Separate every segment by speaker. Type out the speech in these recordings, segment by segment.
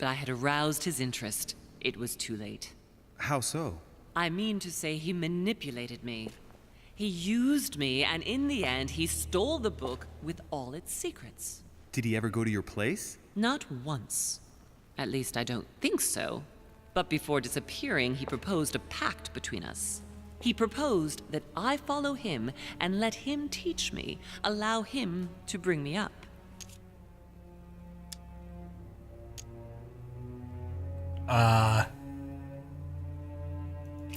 Speaker 1: but I had aroused his interest. It was too late.
Speaker 2: How so?
Speaker 1: I mean to say he manipulated me. He used me, and in the end, he stole the book with all its secrets.
Speaker 2: Did he ever go to your place?
Speaker 1: Not once. At least I don't think so. But before disappearing, he proposed a pact between us. He proposed that I follow him and let him teach me, allow him to bring me up.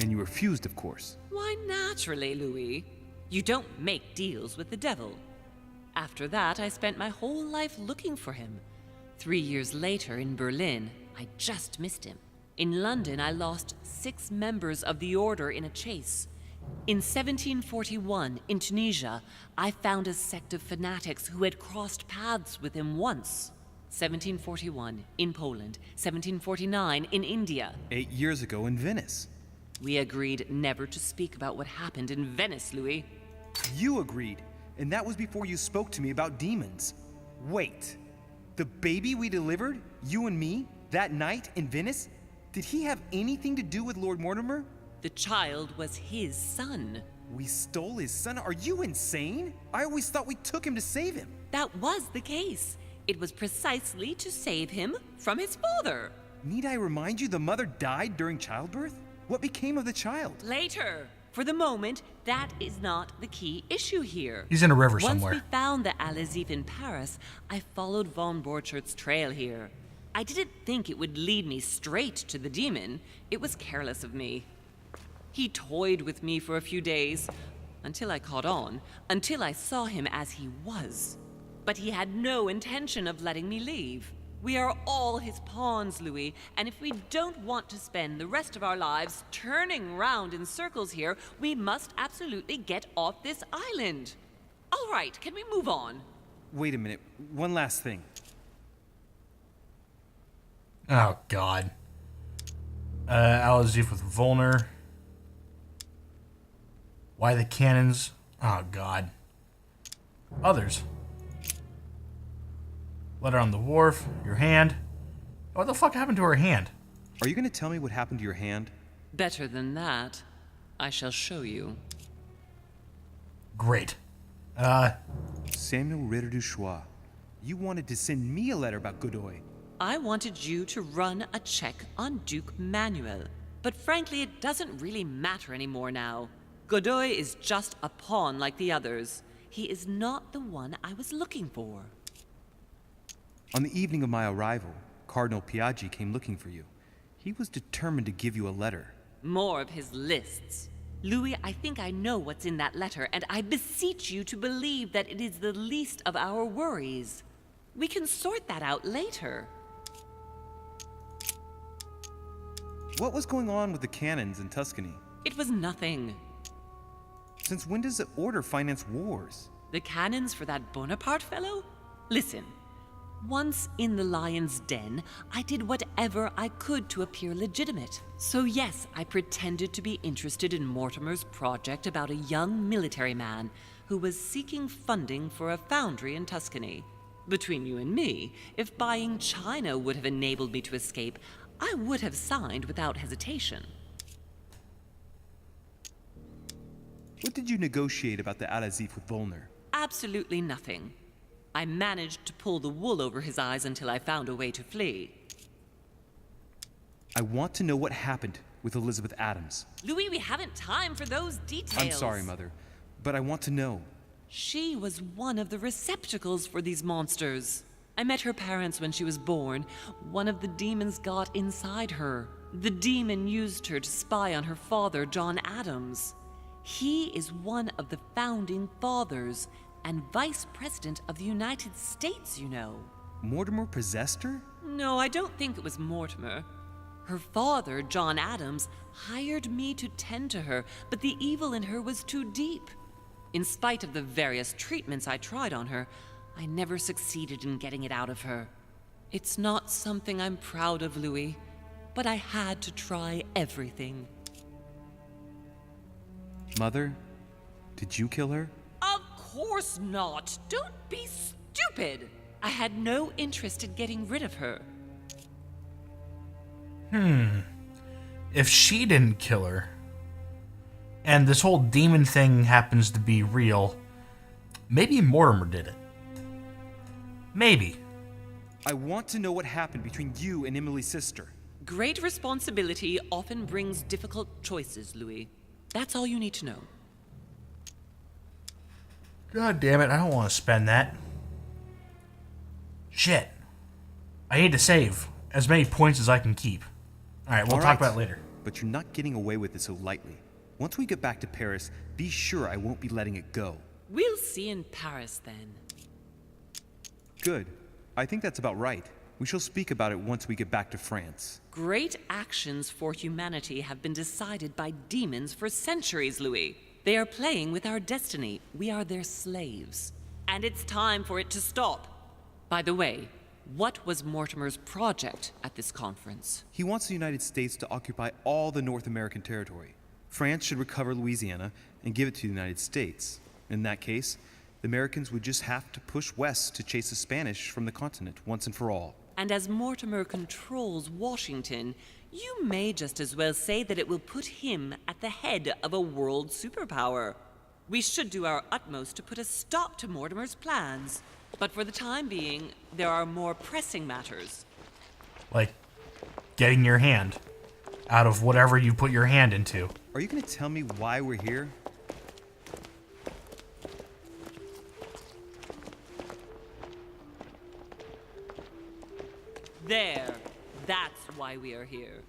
Speaker 2: And you refused, of course.
Speaker 1: Why, naturally, Louis. You don't make deals with the devil. After that, I spent my whole life looking for him. 3 years later, in Berlin, I just missed him. In London, I lost 6 members of the order in a chase. In 1741, in Tunisia, I found a sect of fanatics who had crossed paths with him once. 1741, in Poland. 1749, in India.
Speaker 2: 8 years ago in Venice.
Speaker 1: We agreed never to speak about what happened in Venice, Louis.
Speaker 2: You agreed, and that was before you spoke to me about demons. Wait, the baby we delivered, you and me, that night in Venice, did he have anything to do with Lord Mortimer?
Speaker 1: The child was his son.
Speaker 2: We stole his son? Are you insane? I always thought we took him to save him.
Speaker 1: That was the case. It was precisely to save him from his father.
Speaker 2: Need I remind you the mother died during childbirth? What became of the child?
Speaker 1: Later. For the moment, that is not the key issue here.
Speaker 3: He's in a river
Speaker 1: Once
Speaker 3: somewhere.
Speaker 1: we found the Alazif in Paris, I followed von Borchart's trail here. I didn't think it would lead me straight to the demon. It was careless of me. He toyed with me for a few days, until I caught on, until I saw him as he was. But he had no intention of letting me leave. We are all his pawns, Louis, and if we don't want to spend the rest of our lives turning round in circles here, we must absolutely get off this island. All right, can we move on?
Speaker 2: Wait a minute, one last thing.
Speaker 3: Oh, God. Alazif with Volner. Why the cannons? Oh, God. Others. Letter on the wharf. Your hand. What the fuck happened to her hand?
Speaker 2: Are you going to tell me what happened to your hand?
Speaker 1: Better than that, I shall show you.
Speaker 3: Great.
Speaker 2: Samuel Ritter du Choix, you wanted to send me a letter about Godoy.
Speaker 1: I wanted you to run a check on Duke Manuel, but frankly, it doesn't really matter anymore now. Godoy is just a pawn like the others. He is not the one I was looking for.
Speaker 2: On the evening of my arrival, Cardinal Piaggi came looking for you. He was determined to give you a letter.
Speaker 1: More of his lists. Louis, I think I know what's in that letter, and I beseech you to believe that it is the least of our worries. We can sort that out later.
Speaker 2: What was going on with the cannons in Tuscany?
Speaker 1: It was nothing.
Speaker 2: Since when does the order finance wars?
Speaker 1: The cannons for that Bonaparte fellow? Listen. Once in the lion's den, I did whatever I could to appear legitimate. So yes, I pretended to be interested in Mortimer's project about a young military man who was seeking funding for a foundry in Tuscany. Between you and me, if buying China would have enabled me to escape, I would have signed without hesitation.
Speaker 2: What did you negotiate about the Alazif with Volner?
Speaker 1: Absolutely nothing. I managed to pull the wool over his eyes until I found a way to flee.
Speaker 2: I want to know what happened with Elizabeth Adams.
Speaker 1: Louis, we haven't time for those details.
Speaker 2: I'm sorry, Mother, but I want to know.
Speaker 1: She was one of the receptacles for these monsters. I met her parents when she was born. One of the demons got inside her. The demon used her to spy on her father, John Adams. He is one of the founding fathers and vice president of the United States, you know.
Speaker 2: Mortimer possessed her?
Speaker 1: No, I don't think it was Mortimer. Her father, John Adams, hired me to tend to her, but the evil in her was too deep. In spite of the various treatments I tried on her, I never succeeded in getting it out of her. It's not something I'm proud of, Louis, but I had to try everything.
Speaker 2: Mother, did you kill her?
Speaker 1: Of course not. Don't be stupid. I had no interest in getting rid of her.
Speaker 3: If she didn't kill her, and this whole demon thing happens to be real, maybe Mortimer did it. Maybe.
Speaker 2: I want to know what happened between you and Emily's sister.
Speaker 1: Great responsibility often brings difficult choices, Louis. That's all you need to know.
Speaker 3: God damn it, I don't want to spend that. Shit. I need to save as many points as I can keep. Alright, we'll talk about it later.
Speaker 2: But you're not getting away with it so lightly. Once we get back to Paris, be sure I won't be letting it go.
Speaker 1: We'll see in Paris then.
Speaker 2: Good. I think that's about right. We shall speak about it once we get back to France.
Speaker 1: Great actions for humanity have been decided by demons for centuries, Louis. They are playing with our destiny. We are their slaves. And it's time for it to stop. By the way, what was Mortimer's project at this conference?
Speaker 2: He wants the United States to occupy all the North American territory. France should recover Louisiana and give it to the United States. In that case, the Americans would just have to push west to chase the Spanish from the continent once and for all.
Speaker 1: And as Mortimer controls Washington, you may just as well say that it will put him at the head of a world superpower. We should do our utmost to put a stop to Mortimer's plans. But for the time being, there are more pressing matters.
Speaker 3: Like getting your hand out of whatever you put your hand into.
Speaker 2: Are you going to tell me why we're here?
Speaker 1: There. That's why we are here.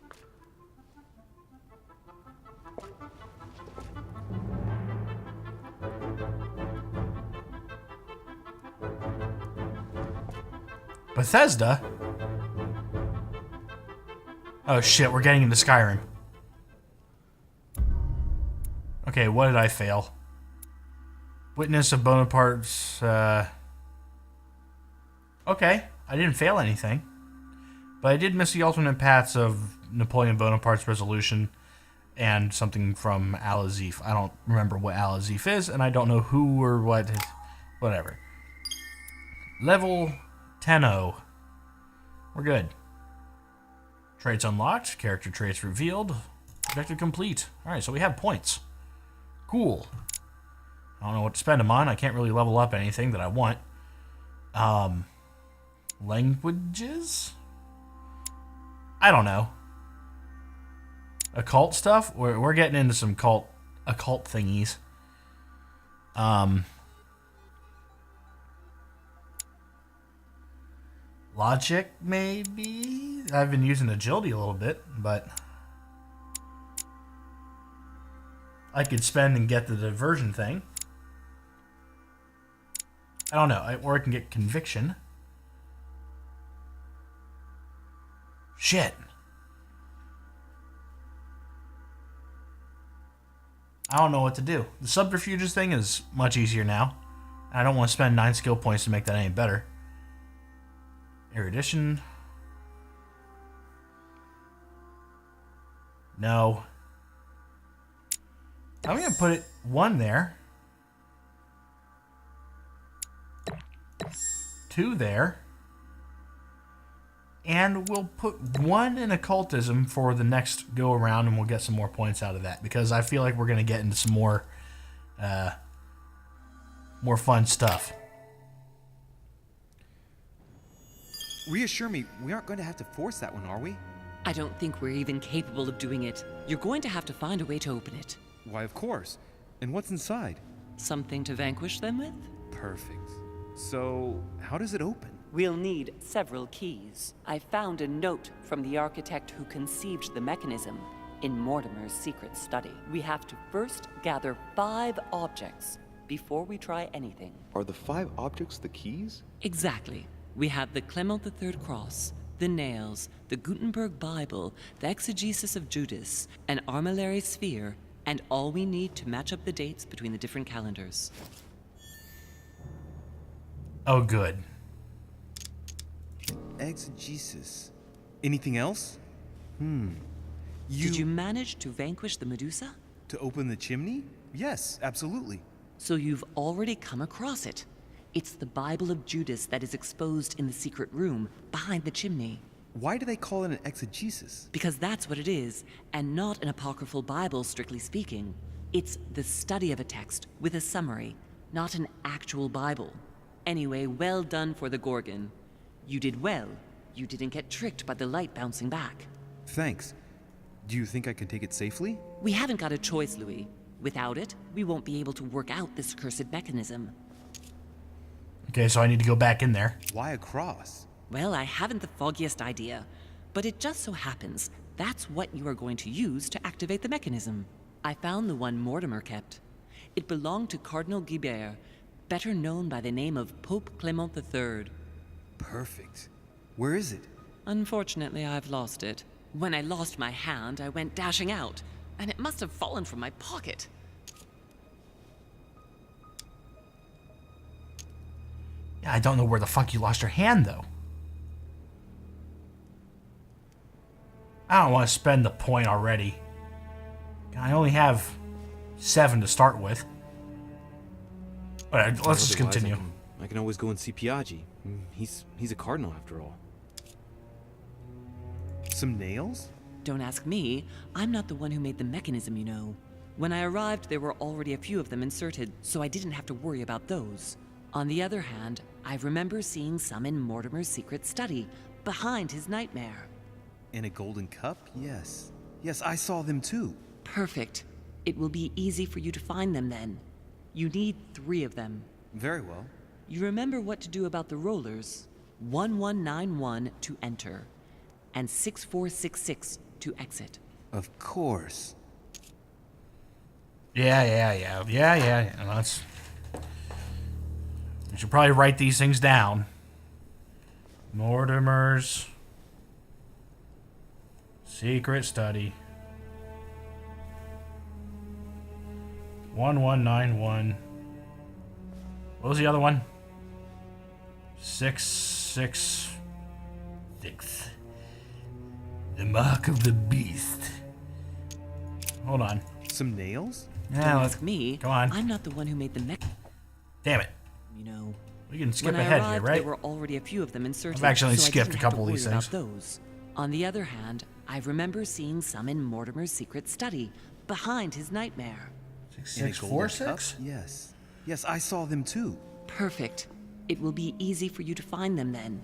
Speaker 3: Bethesda? Oh shit, we're getting into Skyrim. Okay, what did I fail? Witness of Bonaparte's, Okay, I didn't fail anything. But I did miss the alternate paths of Napoleon Bonaparte's resolution and something from Al-Azif. I don't remember what Al-Azif is, and I don't know who or what. Whatever. Level 10-0. We're good. Traits unlocked. Character traits revealed. Objective complete. Alright, so we have points. Cool. I don't know what to spend them on. I can't really level up anything that I want. Languages? I don't know. Occult stuff? We're getting into some occult thingies. Logic, maybe? I've been using agility a little bit, but I could spend and get the diversion thing. I don't know. Or I can get conviction. Shit. I don't know what to do. The subterfuges thing is much easier now. I don't want to spend 9 skill points to make that any better. Erudition. No. I'm going to put it 1 there. 2 there. And we'll put 1 in occultism for the next go around, and we'll get some more points out of that, because I feel like we're going to get into some more fun stuff.
Speaker 2: Reassure me, we aren't going to have to force that one, are we?
Speaker 1: I don't think we're even capable of doing it. You're going to have to find a way to open it.
Speaker 2: Why, of course. And what's inside?
Speaker 1: Something to vanquish them with?
Speaker 2: Perfect. So, how does it open?
Speaker 1: We'll need several keys. I found a note from the architect who conceived the mechanism in Mortimer's secret study. We have to first gather 5 objects before we try anything.
Speaker 4: Are the 5 objects the keys?
Speaker 1: Exactly. We have the Clement III cross, the nails, the Gutenberg Bible, the exegesis of Judas, an armillary sphere, and all we need to match up the dates between the different calendars.
Speaker 3: Oh, good.
Speaker 2: Exegesis. Anything else?
Speaker 1: Did you manage to vanquish the Medusa?
Speaker 2: To open the chimney? Yes, absolutely.
Speaker 1: So you've already come across it. It's the Bible of Judas that is exposed in the secret room behind the chimney.
Speaker 2: Why do they call it an exegesis?
Speaker 1: Because that's what it is, and not an apocryphal Bible, strictly speaking. It's the study of a text with a summary, not an actual Bible. Anyway, well done for the Gorgon. You did well. You didn't get tricked by the light bouncing back.
Speaker 2: Thanks. Do you think I can take it safely?
Speaker 1: We haven't got a choice, Louis. Without it, we won't be able to work out this cursed mechanism.
Speaker 3: Okay, so I need to go back in there.
Speaker 2: Why a cross?
Speaker 1: Well, I haven't the foggiest idea, but it just so happens that's what you are going to use to activate the mechanism. I found the one Mortimer kept. It belonged to Cardinal Guibert, better known by the name of Pope Clement III.
Speaker 2: Perfect. Where is it?
Speaker 1: Unfortunately, I've lost it. When I lost my hand, I went dashing out, and it must have fallen from my pocket.
Speaker 3: Yeah, I don't know where the fuck you lost your hand, though. I don't want to spend the point already. I only have 7 to start with. But let's just
Speaker 4: Otherwise,
Speaker 3: continue.
Speaker 4: I can always go and see Piaggi. He's a cardinal after all.
Speaker 2: Some nails?
Speaker 1: Don't ask me. I'm not the one who made the mechanism, you know. When I arrived, there were already a few of them inserted, so I didn't have to worry about those. On the other hand, I remember seeing some in Mortimer's secret study, behind his nightmare.
Speaker 2: In a golden cup? Yes. Yes, I saw them too.
Speaker 1: Perfect. It will be easy for you to find them then. You need 3 of them.
Speaker 2: Very well.
Speaker 1: You remember what to do about the rollers. 1191 to enter, and 6466 to exit.
Speaker 2: Of course.
Speaker 3: Yeah. Let's. We should probably write these things down. Mortimer's secret study. 1191. What was the other one? 666. The mark of the beast. Hold on.
Speaker 2: Some nails?
Speaker 3: Yeah,
Speaker 1: Don't
Speaker 3: let's
Speaker 1: ask me.
Speaker 3: Come on.
Speaker 1: I'm not the one who made the
Speaker 3: Damn it.
Speaker 1: You know.
Speaker 3: We can skip
Speaker 1: When I
Speaker 3: ahead
Speaker 1: arrived,
Speaker 3: here, right?
Speaker 1: there were already a few of them inserted.
Speaker 3: I've actually
Speaker 1: so I
Speaker 3: skipped
Speaker 1: didn't
Speaker 3: a
Speaker 1: have to
Speaker 3: couple of these
Speaker 1: worry
Speaker 3: things.
Speaker 1: about those. On the other hand, I remember seeing some in Mortimer's secret study, behind his nightmare.
Speaker 2: In a golden cup?
Speaker 3: 646?
Speaker 2: Yes. Yes, I saw them too.
Speaker 1: Perfect. It will be easy for you to find them then.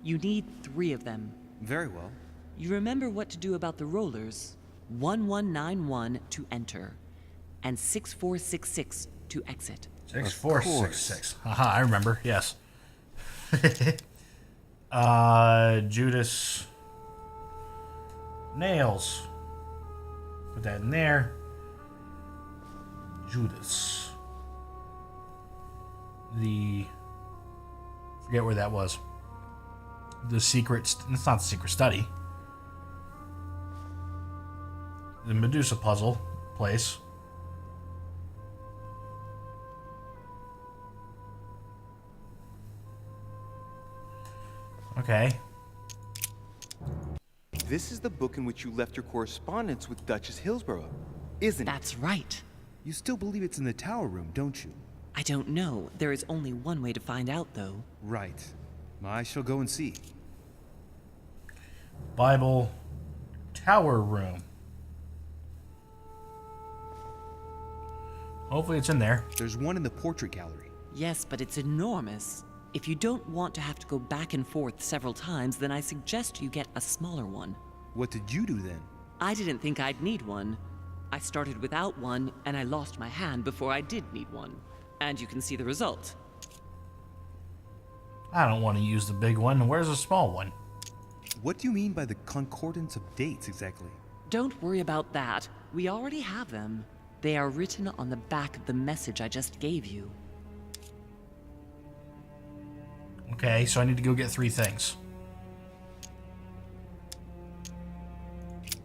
Speaker 1: You need 3 of them.
Speaker 2: Very well.
Speaker 1: You remember what to do about the rollers. 1191 to enter, and 6466 to exit.
Speaker 3: 6466. Haha, I remember. Yes. Judas. Nails. Put that in there. Judas. Forget where that was. The secret. It's not the secret study. The Medusa puzzle place. Okay.
Speaker 4: This is the book in which you left your correspondence with Duchess Hillsborough, isn't it?
Speaker 1: That's right.
Speaker 2: You still believe it's in the tower room, don't you?
Speaker 1: I don't know. There is only one way to find out, though.
Speaker 2: Right. I shall go and see.
Speaker 3: Bible tower room. Hopefully it's in there.
Speaker 2: There's one in the portrait gallery.
Speaker 1: Yes, but it's enormous. If you don't want to have to go back and forth several times, then I suggest you get a smaller one.
Speaker 2: What did you do then?
Speaker 1: I didn't think I'd need one. I started without one, and I lost my hand before I did need one. And you can see the result.
Speaker 3: I don't want to use the big one. Where's the small one?
Speaker 2: What do you mean by the concordance of dates exactly?
Speaker 1: Don't worry about that. We already have them. They are written on the back of the message I just gave you.
Speaker 3: Okay, so I need to go get 3 things.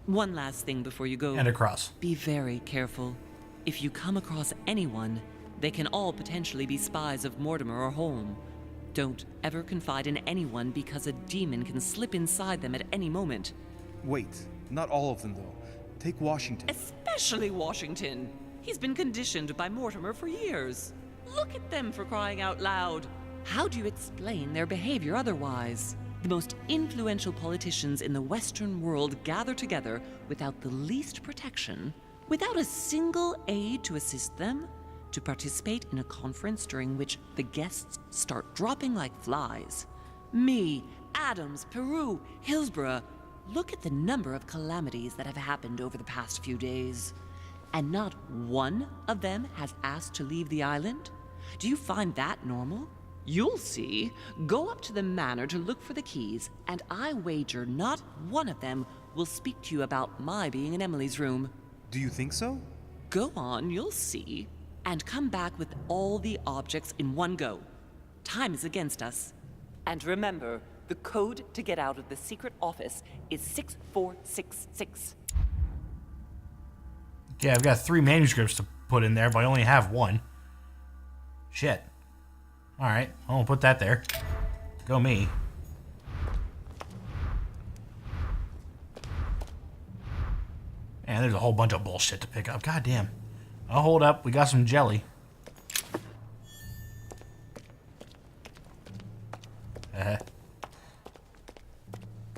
Speaker 1: One last thing before you go.
Speaker 3: And a cross.
Speaker 1: Be very careful. If you come across anyone, they can all potentially be spies of Mortimer or Holm. Don't ever confide in anyone because a demon can slip inside them at any moment.
Speaker 2: Wait, not all of them though. Take Washington.
Speaker 1: Especially Washington. He's been conditioned by Mortimer for years. Look at them, for crying out loud. How do you explain their behavior otherwise? The most influential politicians in the Western world gather together without the least protection, without a single aid to assist them, to participate in a conference during which the guests start dropping like flies. Me, Adams, Peru, Hillsborough. Look at the number of calamities that have happened over the past few days. And not one of them has asked to leave the island? Do you find that normal? You'll see. Go up to the manor to look for the keys, and I wager not one of them will speak to you about my being in Emily's room.
Speaker 2: Do you think so?
Speaker 1: Go on, you'll see. And come back with all the objects in one go. Time is against us. And remember, the code to get out of the secret office is 6466.
Speaker 3: Okay, I've got 3 manuscripts to put in there, but I only have 1. Shit. Alright, I'll put that there. Go me. Man, there's a whole bunch of bullshit to pick up. God damn. I'll hold up. We got some jelly.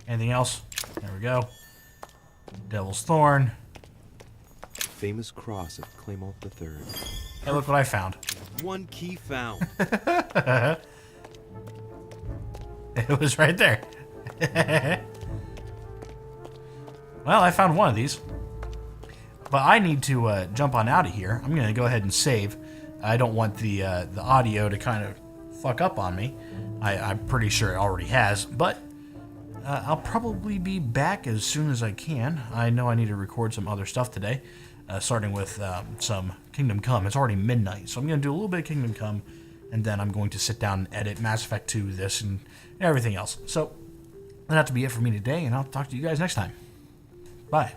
Speaker 3: Anything else? There we go. Devil's Thorn.
Speaker 5: Famous cross of Claymont III.
Speaker 3: Hey, look what I found.
Speaker 5: One key found.
Speaker 3: It was right there. Well, I found one of these. But I need to jump on out of here. I'm going to go ahead and save. I don't want the audio to kind of fuck up on me. I'm pretty sure it already has. But I'll probably be back as soon as I can. I know I need to record some other stuff today. Starting with some Kingdom Come. It's already midnight, so I'm going to do a little bit of Kingdom Come, and then I'm going to sit down and edit Mass Effect 2, this, and everything else. So, that'll have to be it for me today, and I'll talk to you guys next time. Bye.